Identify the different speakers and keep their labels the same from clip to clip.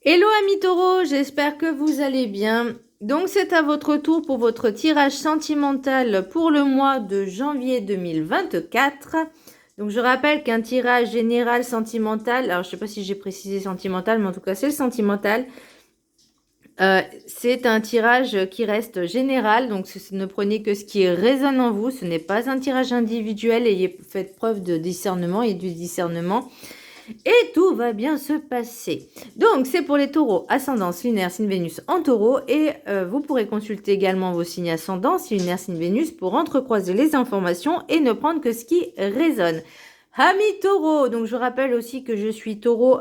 Speaker 1: Hello amis taureaux, j'espère que vous allez bien. Donc c'est à votre tour pour votre tirage sentimental pour le mois de janvier 2024. Donc je rappelle qu'un tirage général sentimental, alors je ne sais pas si j'ai précisé sentimental, mais en tout cas c'est le sentimental. C'est un tirage qui reste général, donc ne prenez que ce qui résonne en vous. Ce n'est pas un tirage individuel, ayez fait preuve de discernement et du discernement. Et tout va bien se passer. Donc, c'est pour les taureaux, ascendance, lunaire, signe Vénus en taureau. Et vous pourrez consulter également vos signes ascendants, signe lunaire, signe Vénus, pour entrecroiser les informations et ne prendre que ce qui résonne. Amis taureau, donc je rappelle aussi que je suis taureau,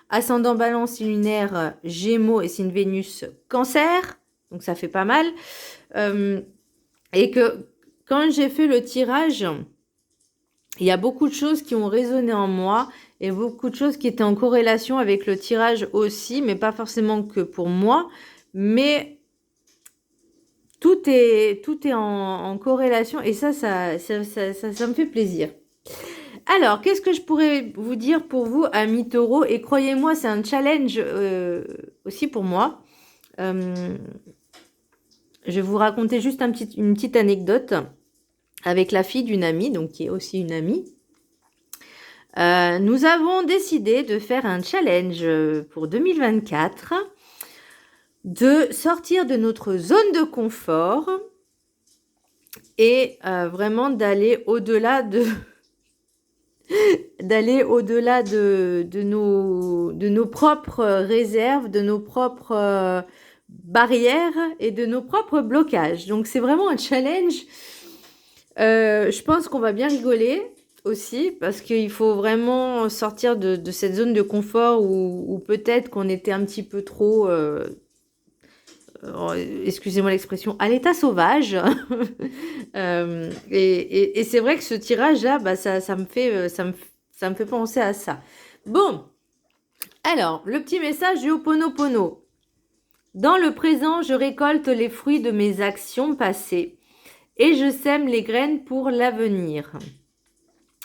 Speaker 1: ascendant balance, signe lunaire, gémeaux et signe Vénus cancer. Donc, ça fait pas mal. Et que quand j'ai fait le tirage, il y a beaucoup de choses qui ont résonné en moi et beaucoup de choses qui étaient en corrélation avec le tirage aussi, mais pas forcément que pour moi, mais tout est en corrélation et ça me fait plaisir. Alors, qu'est-ce que je pourrais vous dire pour vous, amis taureaux? Et croyez-moi, c'est un challenge aussi pour moi. Je vais vous raconter juste une petite anecdote avec la fille d'une amie, donc qui est aussi une amie. Nous avons décidé de faire un challenge pour 2024, de sortir de notre zone de confort et vraiment d'aller au-delà de nos propres réserves, de nos propres barrières et de nos propres blocages. Donc c'est vraiment un challenge. Je pense qu'on va bien rigoler aussi parce qu'il faut vraiment sortir de cette zone de confort où peut-être qu'on était un petit peu trop, excusez-moi l'expression, à l'état sauvage. Et c'est vrai que ce tirage-là, bah, ça me fait penser à ça. Bon, alors, le petit message du Ho'oponopono. Dans le présent, je récolte les fruits de mes actions passées et je sème les graines pour l'avenir.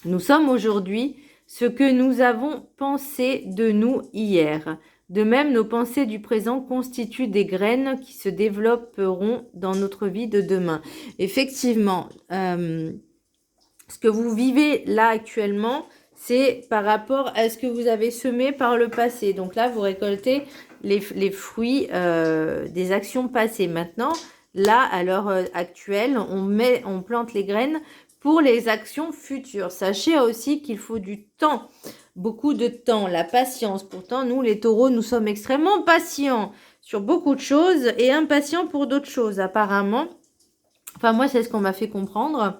Speaker 1: Nous sommes aujourd'hui ce que nous avons pensé de nous hier. De même, nos pensées du présent constituent des graines qui se développeront dans notre vie de demain. Effectivement, ce que vous vivez là actuellement, c'est par rapport à ce que vous avez semé par le passé. Donc là, vous récoltez les fruits des actions passées. Maintenant, là, à l'heure actuelle, on plante les graines pour les actions futures. Sachez aussi qu'il faut du temps, beaucoup de temps, la patience. Pourtant, nous, les taureaux, nous sommes extrêmement patients sur beaucoup de choses et impatients pour d'autres choses, apparemment. Enfin, moi, c'est ce qu'on m'a fait comprendre.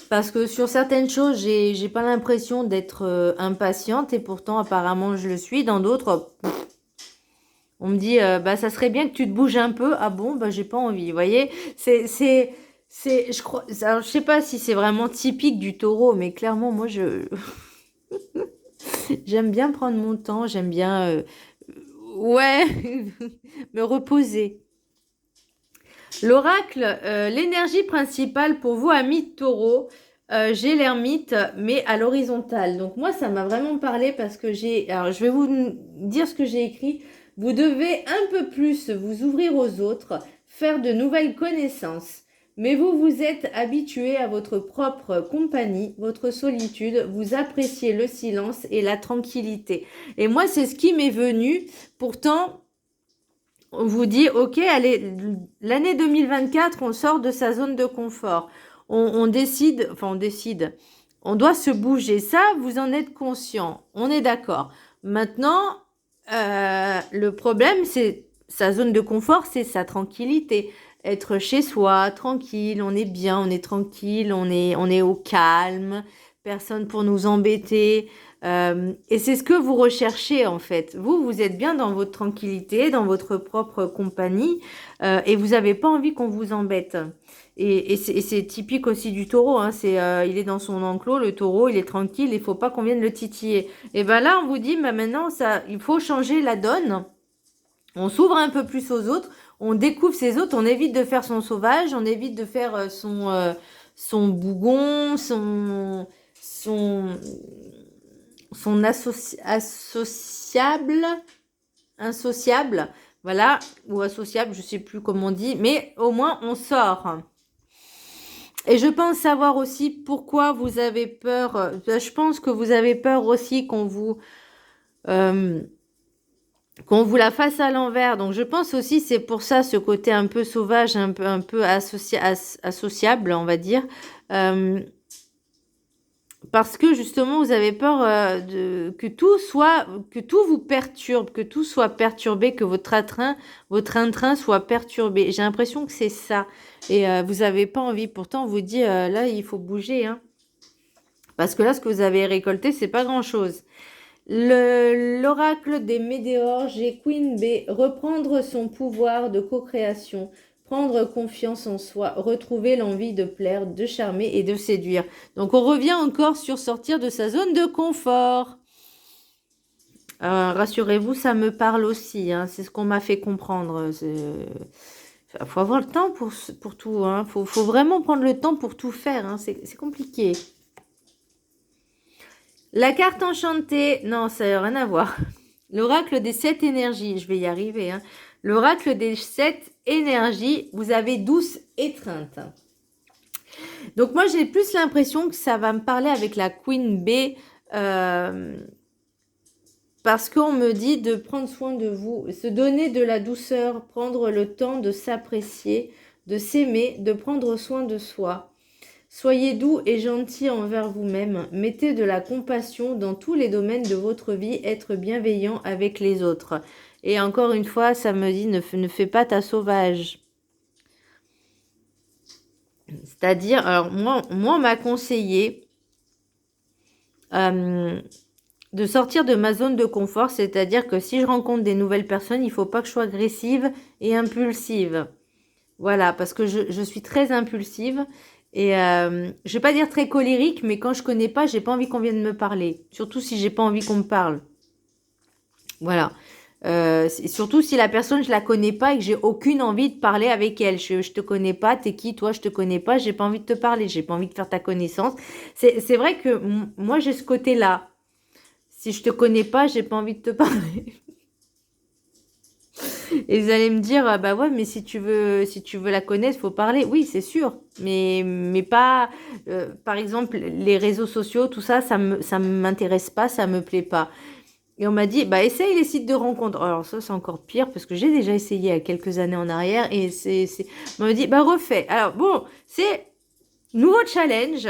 Speaker 1: Parce que sur certaines choses, j'ai pas l'impression d'être impatiente et pourtant, apparemment, je le suis. Dans d'autres, on me dit, bah, ça serait bien que tu te bouges un peu. Ah bon, bah, j'ai pas envie. Vous voyez, je crois, alors, je sais pas si c'est vraiment typique du taureau, mais clairement, moi, j'aime bien prendre mon temps, j'aime bien, ouais, me reposer. L'oracle, l'énergie principale pour vous, amis taureau, j'ai l'ermite, mais à l'horizontale. Donc moi, ça m'a vraiment parlé parce que alors je vais vous dire ce que j'ai écrit. Vous devez un peu plus vous ouvrir aux autres, faire de nouvelles connaissances. Mais vous vous êtes habitué à votre propre compagnie, votre solitude, vous appréciez le silence et la tranquillité. Et moi, c'est ce qui m'est venu. Pourtant, on vous dit, ok, allez, l'année 2024, on sort de sa zone de confort. On décide, on doit se bouger. Ça, vous en êtes conscient. On est d'accord. Maintenant, le problème, c'est sa zone de confort, c'est sa tranquillité. Être chez soi, tranquille, on est bien, on est tranquille, on est au calme, personne pour nous embêter. Et c'est ce que vous recherchez en fait. Vous êtes bien dans votre tranquillité, dans votre propre compagnie, et vous n'avez pas envie qu'on vous embête. Et c'est typique aussi du taureau. Hein, il est dans son enclos, le taureau, il est tranquille, il faut pas qu'on vienne le titiller. Et ben là, on vous dit, bah maintenant, il faut changer la donne. On s'ouvre un peu plus aux autres, on découvre ses autres, on évite de faire son sauvage, on évite de faire son bougon, son son insociable, voilà, ou associable, je sais plus comment on dit, mais au moins on sort. Et je pense savoir aussi pourquoi vous avez peur. Je pense que vous avez peur aussi euh, qu'on vous la fasse à l'envers. Donc je pense aussi c'est pour ça ce côté un peu sauvage, un peu associable, on va dire. Euh, Parce que justement, vous avez peur que tout vous perturbe, que tout soit perturbé, que votre train soit perturbé. J'ai l'impression que c'est ça. Et vous n'avez pas envie. Pourtant, on vous dit, là, il faut bouger. Hein. Parce que là, ce que vous avez récolté, c'est pas grand-chose. L'oracle des météores, j'ai Queen B, reprendre son pouvoir de co-création, prendre confiance en soi, retrouver l'envie de plaire, de charmer et de séduire. Donc on revient encore sur sortir de sa zone de confort. Rassurez-vous, ça me parle aussi, hein, c'est ce qu'on m'a fait comprendre. Il faut avoir le temps pour tout, hein. Faut vraiment prendre le temps pour tout faire, hein. C'est compliqué. La carte enchantée, non, ça n'a rien à voir. L'oracle des 7 énergies, je vais y arriver. Hein. L'oracle des 7 énergies, vous avez 12 étreintes. Donc moi, j'ai plus l'impression que ça va me parler avec la Queen B, parce qu'on me dit de prendre soin de vous, se donner de la douceur, prendre le temps de s'apprécier, de s'aimer, de prendre soin de soi. Soyez doux et gentil envers vous-même. Mettez de la compassion dans tous les domaines de votre vie. Être bienveillant avec les autres. Et encore une fois, ça me dit ne fais pas ta sauvage. C'est-à-dire, alors moi on m'a conseillé de sortir de ma zone de confort. C'est-à-dire que si je rencontre des nouvelles personnes, il ne faut pas que je sois agressive et impulsive. Voilà, parce que je suis très impulsive. Et je vais pas dire très colérique, mais quand je connais pas, j'ai pas envie qu'on vienne me parler. Surtout si j'ai pas envie qu'on me parle. Voilà. Surtout si la personne, je la connais pas et que j'ai aucune envie de parler avec elle. Je te connais pas, t'es qui, toi, je te connais pas, j'ai pas envie de te parler, j'ai pas envie de faire ta connaissance. C'est vrai que moi, j'ai ce côté-là. Si je te connais pas, j'ai pas envie de te parler. Et vous allez me dire, bah ouais, mais si tu veux la connaître, faut parler. Oui, c'est sûr, mais pas, par exemple, les réseaux sociaux, tout ça, ça m'intéresse pas, ça me plaît pas. Et on m'a dit, bah essaye les sites de rencontres. Alors ça, c'est encore pire parce que j'ai déjà essayé il y a quelques années en arrière et on m'a dit, bah refais. Alors bon, c'est nouveau challenge.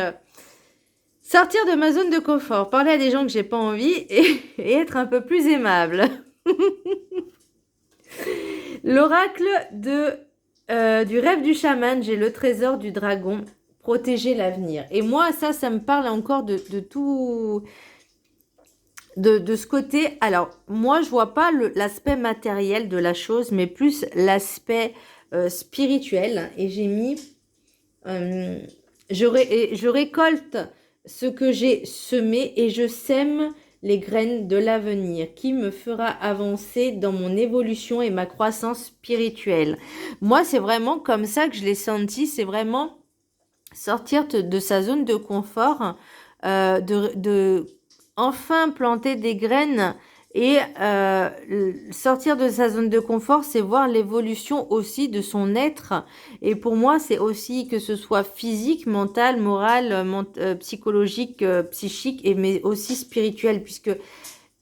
Speaker 1: Sortir de ma zone de confort, parler à des gens que j'ai pas envie et être un peu plus aimable. L'oracle du rêve du chaman, j'ai le trésor du dragon, protéger l'avenir. Et moi, ça me parle encore de tout, de ce côté. Alors, moi, je vois pas l'aspect matériel de la chose, mais plus l'aspect spirituel. Et j'ai mis, je récolte ce que j'ai semé et je sème les graines de l'avenir qui me fera avancer dans mon évolution et ma croissance spirituelle. Moi, c'est vraiment comme ça que je l'ai senti. C'est vraiment sortir de sa zone de confort, de enfin planter des graines et sortir de sa zone de confort, c'est voir l'évolution aussi de son être. Et pour moi, c'est aussi que ce soit physique, mental, moral, psychologique, psychique, mais aussi spirituel, puisque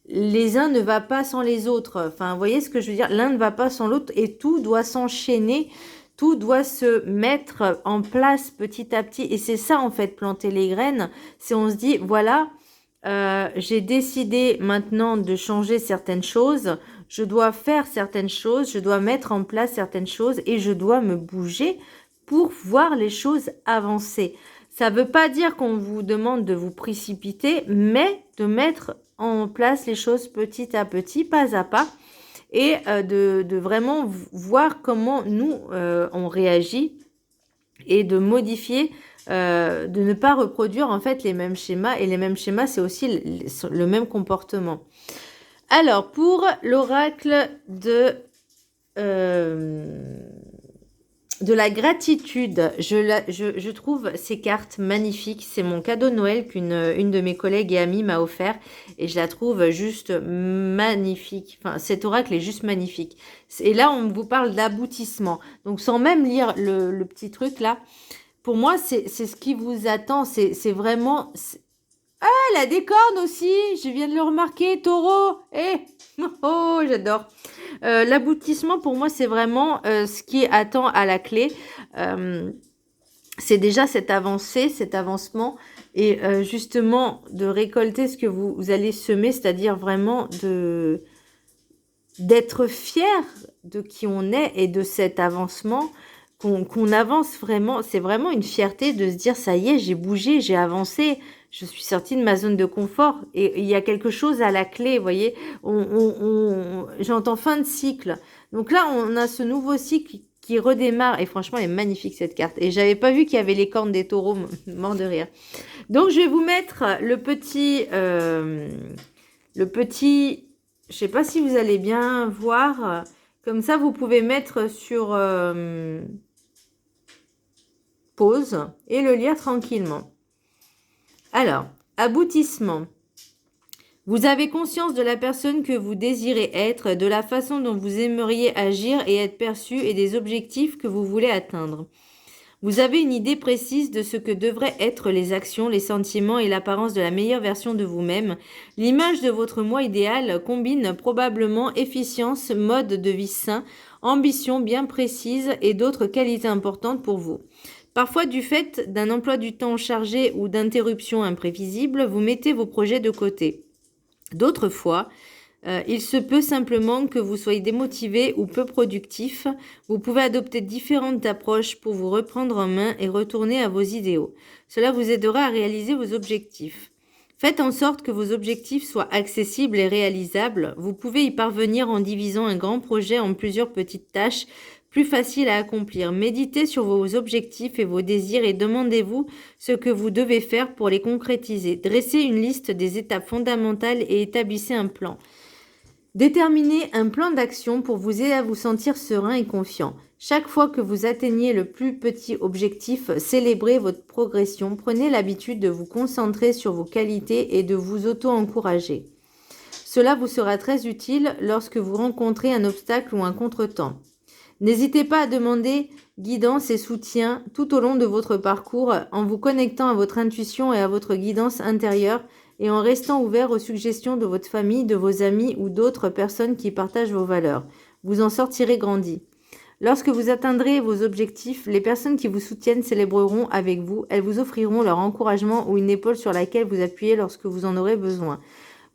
Speaker 1: les uns ne va pas sans les autres. Enfin, vous voyez ce que je veux dire? L'un ne va pas sans l'autre et tout doit s'enchaîner. Tout doit se mettre en place petit à petit. Et c'est ça, en fait, planter les graines. C'est on se dit, voilà, j'ai décidé maintenant de changer certaines choses. Je dois faire certaines choses. Je dois mettre en place certaines choses. Et je dois me bouger pour voir les choses avancer. Ça ne veut pas dire qu'on vous demande de vous précipiter, mais de mettre en place les choses petit à petit, pas à pas, et de vraiment voir comment nous, on réagit et de modifier, de ne pas reproduire en fait les mêmes schémas. Et les mêmes schémas, c'est aussi le même comportement. Alors, pour l'oracle de de la gratitude. Je trouve ces cartes magnifiques. C'est mon cadeau de Noël qu'une de mes collègues et amies m'a offert. Et je la trouve juste magnifique. Enfin, cet oracle est juste magnifique. Et là, on vous parle d'aboutissement. Donc, sans même lire le petit truc là, pour moi, c'est ce qui vous attend. C'est vraiment... Ah, elle a des cornes aussi. Je viens de le remarquer. Taureau. Eh oh, j'adore. L'aboutissement, pour moi, c'est vraiment ce qui attend à la clé. C'est déjà cette avancée, cet avancement. Et justement, de récolter ce que vous allez semer, c'est-à-dire vraiment d'être fier de qui on est et de cet avancement, qu'on avance vraiment. C'est vraiment une fierté de se dire, ça y est, j'ai bougé, j'ai avancé. Je suis sortie de ma zone de confort et il y a quelque chose à la clé, vous voyez. J'entends fin de cycle. Donc là, on a ce nouveau cycle qui redémarre et franchement, elle est magnifique cette carte. Et j'avais pas vu qu'il y avait les cornes des taureaux, mort de rire. Donc je vais vous mettre le petit, je sais pas si vous allez bien voir. Comme ça, vous pouvez mettre sur pause et le lire tranquillement. Alors, aboutissement. Vous avez conscience de la personne que vous désirez être, de la façon dont vous aimeriez agir et être perçu et des objectifs que vous voulez atteindre. Vous avez une idée précise de ce que devraient être les actions, les sentiments et l'apparence de la meilleure version de vous-même. L'image de votre moi idéal combine probablement efficience, mode de vie sain, ambition bien précise et d'autres qualités importantes pour vous. Parfois, du fait d'un emploi du temps chargé ou d'interruptions imprévisibles, vous mettez vos projets de côté. D'autres fois, il se peut simplement que vous soyez démotivé ou peu productif. Vous pouvez adopter différentes approches pour vous reprendre en main et retourner à vos idéaux. Cela vous aidera à réaliser vos objectifs. Faites en sorte que vos objectifs soient accessibles et réalisables. Vous pouvez y parvenir en divisant un grand projet en plusieurs petites tâches plus faciles à accomplir. Méditez sur vos objectifs et vos désirs et demandez-vous ce que vous devez faire pour les concrétiser. Dressez une liste des étapes fondamentales et établissez un plan. Déterminez un plan d'action pour vous aider à vous sentir serein et confiant. Chaque fois que vous atteignez le plus petit objectif, célébrez votre progression. Prenez l'habitude de vous concentrer sur vos qualités et de vous auto-encourager. Cela vous sera très utile lorsque vous rencontrez un obstacle ou un contretemps. N'hésitez pas à demander guidance et soutien tout au long de votre parcours en vous connectant à votre intuition et à votre guidance intérieure et en restant ouvert aux suggestions de votre famille, de vos amis ou d'autres personnes qui partagent vos valeurs. Vous en sortirez grandi. Lorsque vous atteindrez vos objectifs, les personnes qui vous soutiennent célébreront avec vous. Elles vous offriront leur encouragement ou une épaule sur laquelle vous appuyez lorsque vous en aurez besoin.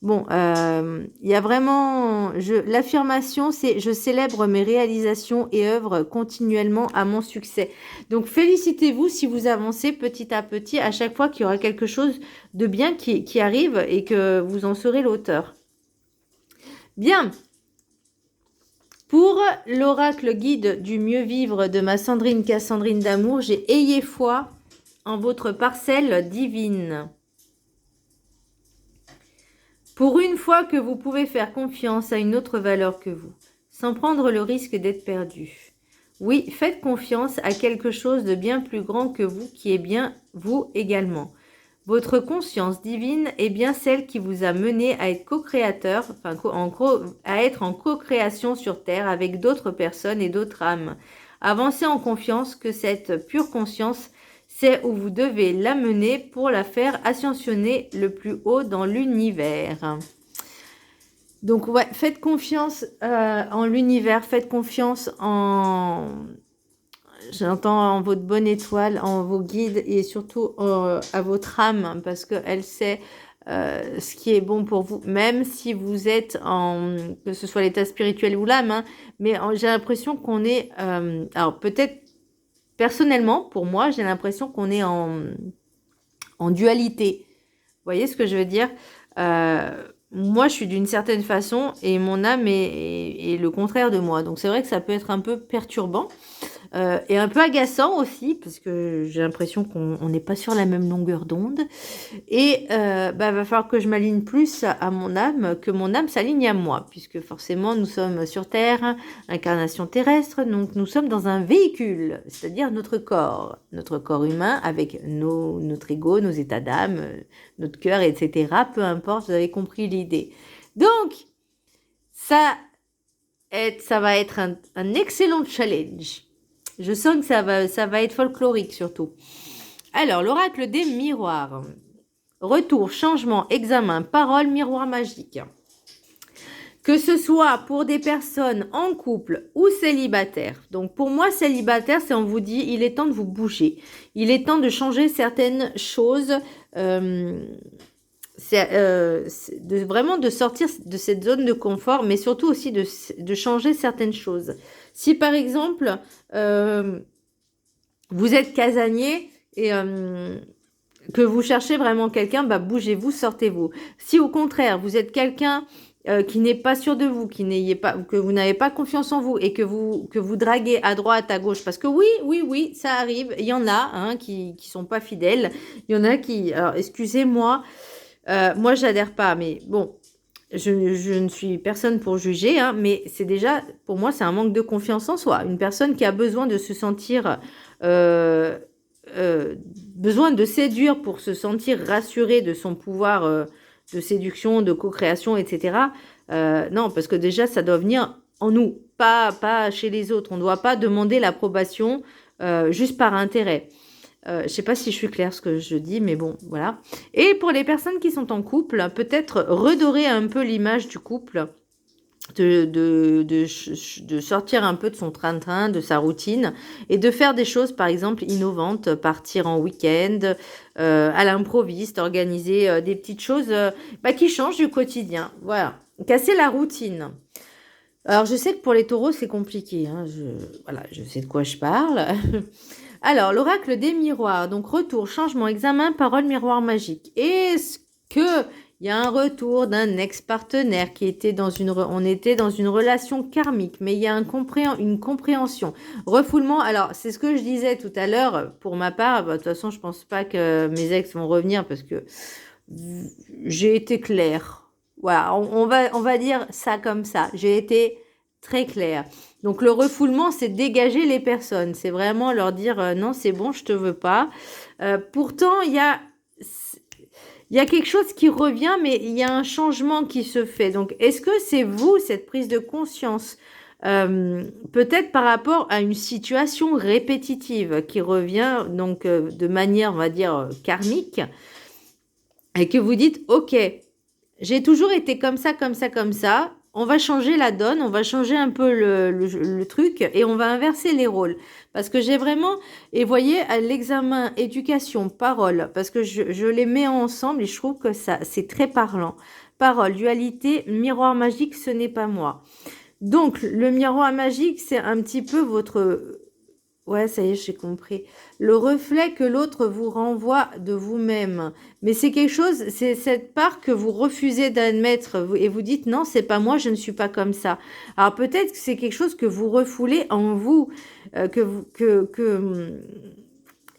Speaker 1: Bon, il y a vraiment... L'affirmation, c'est « Je célèbre mes réalisations et œuvre continuellement à mon succès ». Donc, félicitez-vous si vous avancez petit à petit à chaque fois qu'il y aura quelque chose de bien qui arrive et que vous en serez l'auteur. Bien. Pour l'oracle guide du mieux vivre de ma Sandrine Cassandrine d'amour, j'ai « Ayez foi en votre parcelle divine ». Pour une fois que vous pouvez faire confiance à une autre valeur que vous, sans prendre le risque d'être perdu. Oui, faites confiance à quelque chose de bien plus grand que vous, qui est bien vous également. Votre conscience divine est bien celle qui vous a mené à être co-créateur, à être en co-création sur Terre avec d'autres personnes et d'autres âmes. Avancez en confiance que cette pure conscience, c'est où vous devez l'amener pour la faire ascensionner le plus haut dans l'univers. Donc, ouais, faites confiance en l'univers, faites confiance en... J'entends en votre bonne étoile, en vos guides et surtout à votre âme parce qu'elle sait ce qui est bon pour vous, même si vous êtes que ce soit l'état spirituel ou l'âme, hein, mais j'ai l'impression qu'on est... alors, peut-être personnellement, pour moi, j'ai l'impression qu'on est en dualité. Vous voyez ce que je veux dire? Moi, je suis d'une certaine façon et mon âme est le contraire de moi. Donc, c'est vrai que ça peut être un peu perturbant. et un peu agaçant aussi, parce que j'ai l'impression qu'on n'est pas sur la même longueur d'onde. Et va falloir que je m'aligne plus à mon âme, que mon âme s'aligne à moi, puisque forcément nous sommes sur Terre, incarnation terrestre, donc nous sommes dans un véhicule, c'est-à-dire notre corps humain avec notre ego, nos états d'âme, notre cœur, etc. Peu importe, vous avez compris l'idée. Donc, ça va être un excellent challenge. Je sens que ça va être folklorique surtout. Alors, l'oracle des miroirs. Retour, changement, examen, parole, miroir magique. Que ce soit pour des personnes en couple ou célibataires. Donc pour moi, célibataire, c'est on vous dit, il est temps de vous bouger. Il est temps de changer certaines choses. Vraiment de sortir de cette zone de confort, mais surtout aussi de changer certaines choses. Si par exemple, vous êtes casanier et que vous cherchez vraiment quelqu'un, bougez-vous, sortez-vous. Si au contraire, vous êtes quelqu'un qui n'est pas sûr de vous, que vous n'avez pas confiance en vous et que vous draguez à droite, à gauche, parce que oui, ça arrive, il y en a qui sont pas fidèles, il y en a qui, alors excusez-moi, moi j'adhère pas, mais bon, je ne suis personne pour juger, mais c'est déjà, pour moi, c'est un manque de confiance en soi. Une personne qui a besoin de se sentir, besoin de séduire pour se sentir rassurée de son pouvoir de séduction, de co-création, etc. Non, parce que déjà, ça doit venir en nous, pas chez les autres. On ne doit pas demander l'approbation juste par intérêt. Je ne sais pas si je suis claire ce que je dis, mais bon, voilà. Et pour les personnes qui sont en couple, peut-être redorer un peu l'image du couple, de sortir un peu de son train-train, de sa routine, et de faire des choses, par exemple, innovantes, partir en week-end, à l'improviste, organiser des petites choses qui changent du quotidien. Voilà, casser la routine. Alors, je sais que pour les taureaux, c'est compliqué. Je sais de quoi je parle. Alors, l'oracle des miroirs. Donc, retour, changement, examen, parole, miroir magique. Est-ce que il y a un retour d'un ex-partenaire qui était on était dans une relation karmique, mais il y a une compréhension. Refoulement, alors, c'est ce que je disais tout à l'heure. Pour ma part, de toute façon, je pense pas que mes ex vont revenir parce que j'ai été claire. Voilà, on va dire ça comme ça. J'ai été très claire. Donc le refoulement, c'est dégager les personnes. C'est vraiment leur dire non, c'est bon, je te veux pas. Pourtant, il y a quelque chose qui revient, mais il y a un changement qui se fait. Donc, est-ce que c'est vous, cette prise de conscience peut-être par rapport à une situation répétitive qui revient donc de manière, on va dire, karmique, et que vous dites, ok, j'ai toujours été comme ça, comme ça, comme ça. On va changer la donne, on va changer un peu le truc et on va inverser les rôles. Parce que j'ai vraiment, et voyez, à l'examen éducation, parole, parce que je les mets ensemble et je trouve que ça, c'est très parlant. Parole, dualité, miroir magique, ce n'est pas moi. Donc, le miroir magique, c'est un petit peu votre... Ouais, ça y est, j'ai compris. Le reflet que l'autre vous renvoie de vous-même. Mais c'est quelque chose, c'est cette part que vous refusez d'admettre et vous dites non, c'est pas moi, je ne suis pas comme ça. Alors peut-être que c'est quelque chose que vous refoulez en vous,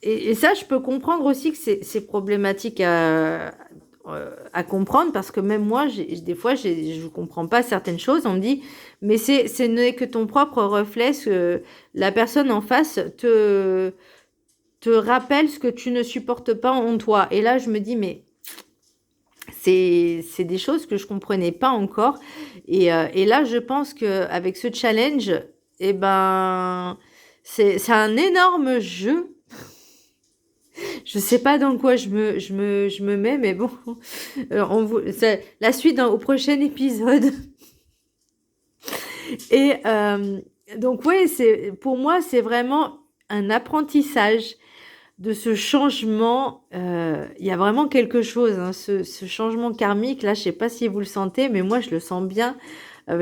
Speaker 1: et ça, je peux comprendre aussi que c'est problématique à comprendre parce que même moi, des fois, je ne comprends pas certaines choses. On me dit, mais ce n'est que ton propre reflet, la personne en face te rappelle ce que tu ne supportes pas en toi. Et là, je me dis, mais c'est des choses que je comprenais pas encore. Et là, je pense qu'avec ce challenge, eh ben, c'est un énorme jeu. Je sais pas dans quoi je me mets, mais bon, la suite au prochain épisode. Et donc, ouais, pour moi, c'est vraiment un apprentissage de ce changement. Il y a vraiment quelque chose, ce changement karmique. Là, je sais pas si vous le sentez, mais moi, je le sens bien.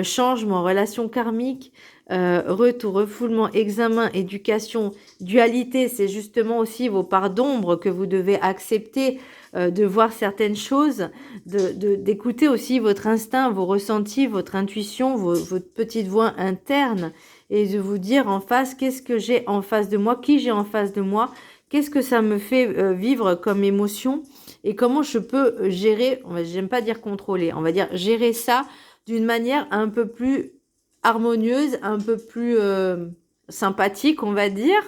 Speaker 1: Changement, relation karmique, retour, refoulement, examen, éducation, dualité, c'est justement aussi vos parts d'ombre que vous devez accepter, de voir certaines choses, d'écouter aussi votre instinct, vos ressentis, votre intuition, votre petite voix interne, et de vous dire en face qu'est-ce que j'ai en face de moi, qui j'ai en face de moi, qu'est-ce que ça me fait vivre comme émotion et comment je peux gérer, j'aime pas dire contrôler, on va dire gérer ça d'une manière un peu plus harmonieuse, un peu plus sympathique, on va dire,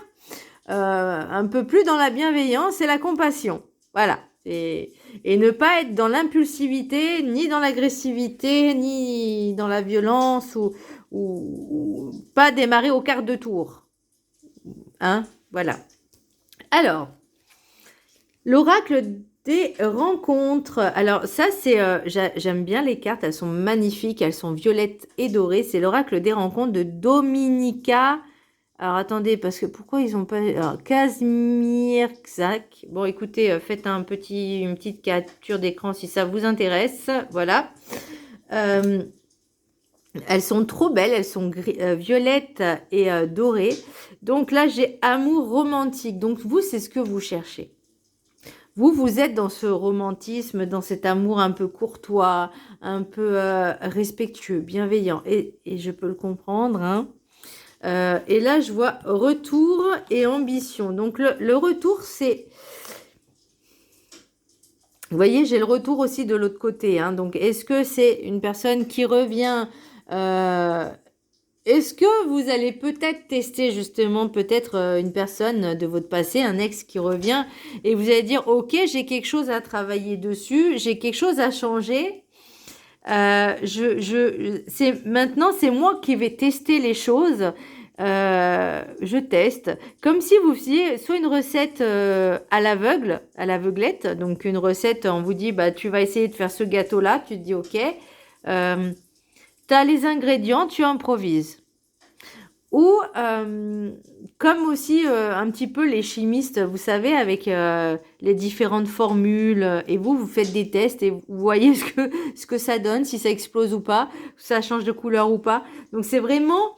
Speaker 1: un peu plus dans la bienveillance et la compassion. Voilà. Et ne pas être dans l'impulsivité, ni dans l'agressivité, ni dans la violence, ou pas démarrer au quart de tour. Hein? Voilà. Alors, l'oracle des rencontres. Alors ça, c'est, j'aime bien les cartes, elles sont magnifiques, elles sont violettes et dorées. C'est l'oracle des rencontres de Dominika. Alors attendez, parce que pourquoi ils ont pas... Alors, Kazmierczak. Bon, écoutez, faites une petite capture d'écran si ça vous intéresse. Voilà. Elles sont trop belles, elles sont violettes et dorées. Donc là, j'ai amour romantique. Donc vous, c'est ce que vous cherchez. Vous êtes dans ce romantisme, dans cet amour un peu courtois, un peu respectueux, bienveillant. Et je peux le comprendre, hein. Et là, je vois retour et ambition. Donc, le retour, c'est... Vous voyez, j'ai le retour aussi de l'autre côté, hein. Donc, est-ce que c'est une personne qui revient est-ce que vous allez peut-être tester justement peut-être une personne de votre passé, un ex qui revient et vous allez dire, ok, j'ai quelque chose à travailler dessus, j'ai quelque chose à changer. Maintenant, c'est moi qui vais tester les choses. Je teste. Comme si vous faisiez soit une recette à l'aveuglette. Donc, une recette, on vous dit, bah, tu vas essayer de faire ce gâteau-là. Tu te dis, ok. Tu as les ingrédients, tu improvises. Ou comme aussi un petit peu les chimistes, vous savez, avec les différentes formules, et vous faites des tests et vous voyez ce que ça donne, si ça explose ou pas, si ça change de couleur ou pas. Donc c'est vraiment...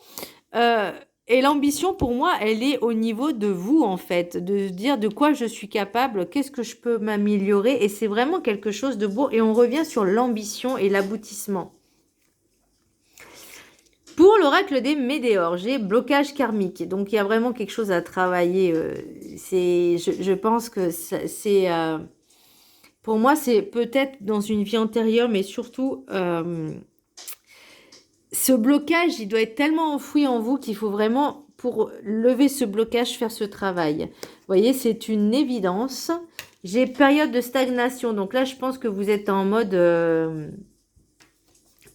Speaker 1: et l'ambition pour moi, elle est au niveau de vous en fait, de dire de quoi je suis capable, qu'est-ce que je peux m'améliorer, et c'est vraiment quelque chose de beau, et on revient sur l'ambition et l'aboutissement. Pour l'oracle des Médéors, j'ai blocage karmique. Donc, il y a vraiment quelque chose à travailler. Je pense que c'est... pour moi, c'est peut-être dans une vie antérieure, mais surtout... ce blocage, il doit être tellement enfoui en vous qu'il faut vraiment, pour lever ce blocage, faire ce travail. Vous voyez, c'est une évidence. J'ai période de stagnation. Donc là, je pense que vous êtes en mode de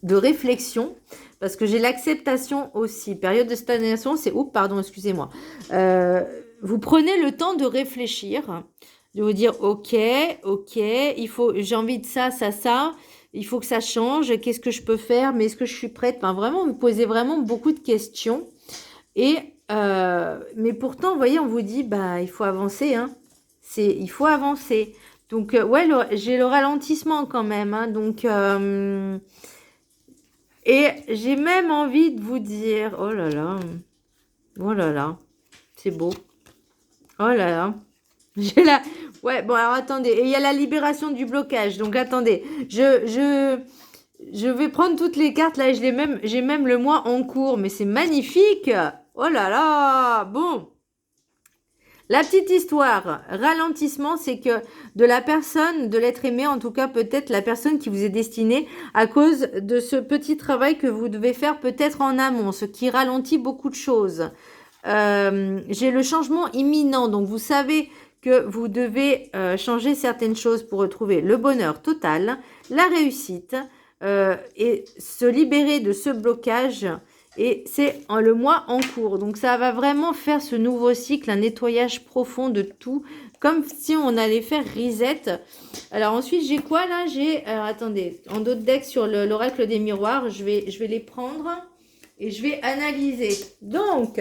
Speaker 1: réflexion. Parce que j'ai l'acceptation aussi. Période de stagnation, c'est... Oups, pardon, excusez-moi. Vous prenez le temps de réfléchir, de vous dire, ok, j'ai envie de ça, il faut que ça change, qu'est-ce que je peux faire, mais est-ce que je suis prête? Enfin, vraiment, vous posez vraiment beaucoup de questions. Et, mais pourtant, vous voyez, on vous dit, bah, il faut avancer, hein. Il faut avancer. Donc, ouais, j'ai le ralentissement quand même, hein. Donc... et j'ai même envie de vous dire, oh là là, c'est beau. Oh là là, j'ai la... Ouais, bon, alors attendez, et il y a la libération du blocage, donc attendez, je vais prendre toutes les cartes, là, et j'ai même le mois en cours, mais c'est magnifique. Oh là là, bon. La petite histoire, ralentissement, c'est que de la personne, de l'être aimé, en tout cas peut-être la personne qui vous est destinée à cause de ce petit travail que vous devez faire peut-être en amont, ce qui ralentit beaucoup de choses. J'ai le changement imminent, donc vous savez que vous devez changer certaines choses pour retrouver le bonheur total, la réussite et se libérer de ce blocage. Et c'est le mois en cours. Donc, ça va vraiment faire ce nouveau cycle, un nettoyage profond de tout. Comme si on allait faire reset. Alors, ensuite, j'ai quoi là? J'ai... attendez, en d'autres decks sur l'oracle des miroirs, je vais les prendre et je vais analyser. Donc...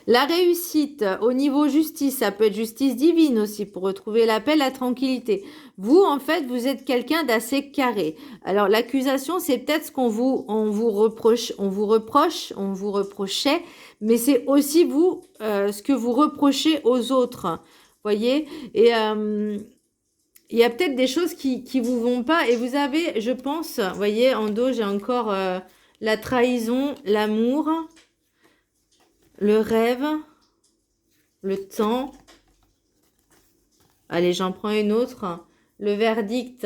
Speaker 1: la réussite au niveau justice, ça peut être justice divine aussi pour retrouver la paix, la tranquillité. Vous, en fait, vous êtes quelqu'un d'assez carré. Alors, l'accusation, c'est peut-être ce qu'on on vous reprochait, mais c'est aussi vous, ce que vous reprochez aux autres. Voyez? Et il y a peut-être des choses qui vous vont pas. Et vous avez, je pense, voyez, en dos, j'ai encore la trahison, l'amour, le rêve, le temps. Allez, j'en prends une autre. Le verdict.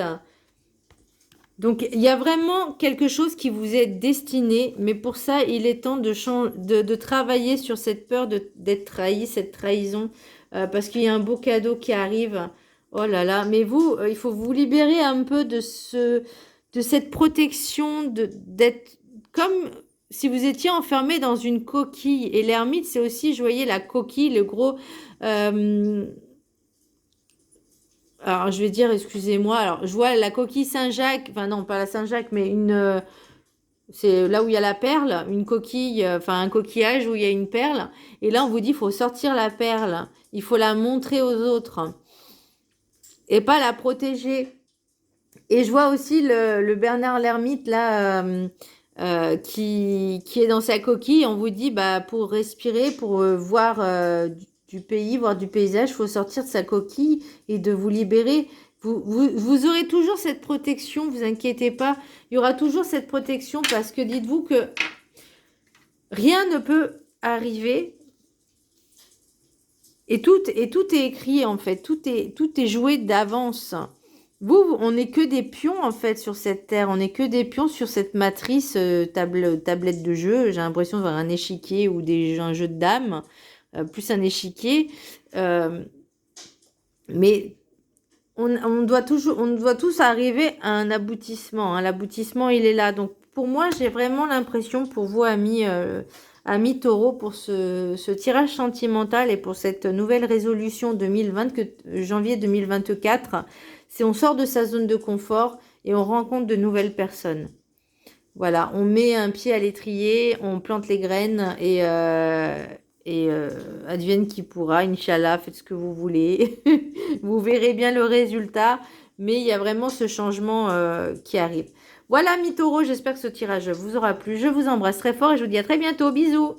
Speaker 1: Donc, il y a vraiment quelque chose qui vous est destiné, mais pour ça, il est temps de travailler sur cette peur d'être trahi, cette trahison, parce qu'il y a un beau cadeau qui arrive. Oh là là, mais vous, il faut vous libérer un peu de cette protection, d'être comme si vous étiez enfermé dans une coquille. Et l'ermite, c'est aussi, je voyais la coquille, le gros... alors, je vais dire, excusez-moi, alors, je vois la coquille Saint-Jacques, enfin non, pas la Saint-Jacques, mais c'est là où il y a la perle, une coquille, enfin un coquillage où il y a une perle. Et là, on vous dit, il faut sortir la perle, il faut la montrer aux autres et pas la protéger. Et je vois aussi le Bernard l'ermite, là, qui est dans sa coquille. On vous dit, bah, pour respirer, pour voir du pays, voir du paysage, il faut sortir de sa coquille et de vous libérer. Vous aurez toujours cette protection, vous inquiétez pas. Il y aura toujours cette protection parce que dites-vous que rien ne peut arriver. Et tout est écrit en fait, tout est joué d'avance. Vous, on n'est que des pions en fait sur cette terre, on n'est que des pions sur cette matrice tablette de jeu. J'ai l'impression de voir un échiquier ou un jeu de dames, plus un échiquier. Mais on doit tous arriver à un aboutissement. Hein. L'aboutissement, il est là. Donc pour moi, j'ai vraiment l'impression pour vous, amis taureau, pour ce tirage sentimental et pour cette nouvelle résolution 2020, janvier 2024, c'est on sort de sa zone de confort et on rencontre de nouvelles personnes. Voilà, on met un pied à l'étrier, on plante les graines et advienne qui pourra, Inch'Allah, faites ce que vous voulez. Vous verrez bien le résultat, mais il y a vraiment ce changement qui arrive. Voilà, mi taureau, j'espère que ce tirage vous aura plu. Je vous embrasse très fort et je vous dis à très bientôt. Bisous!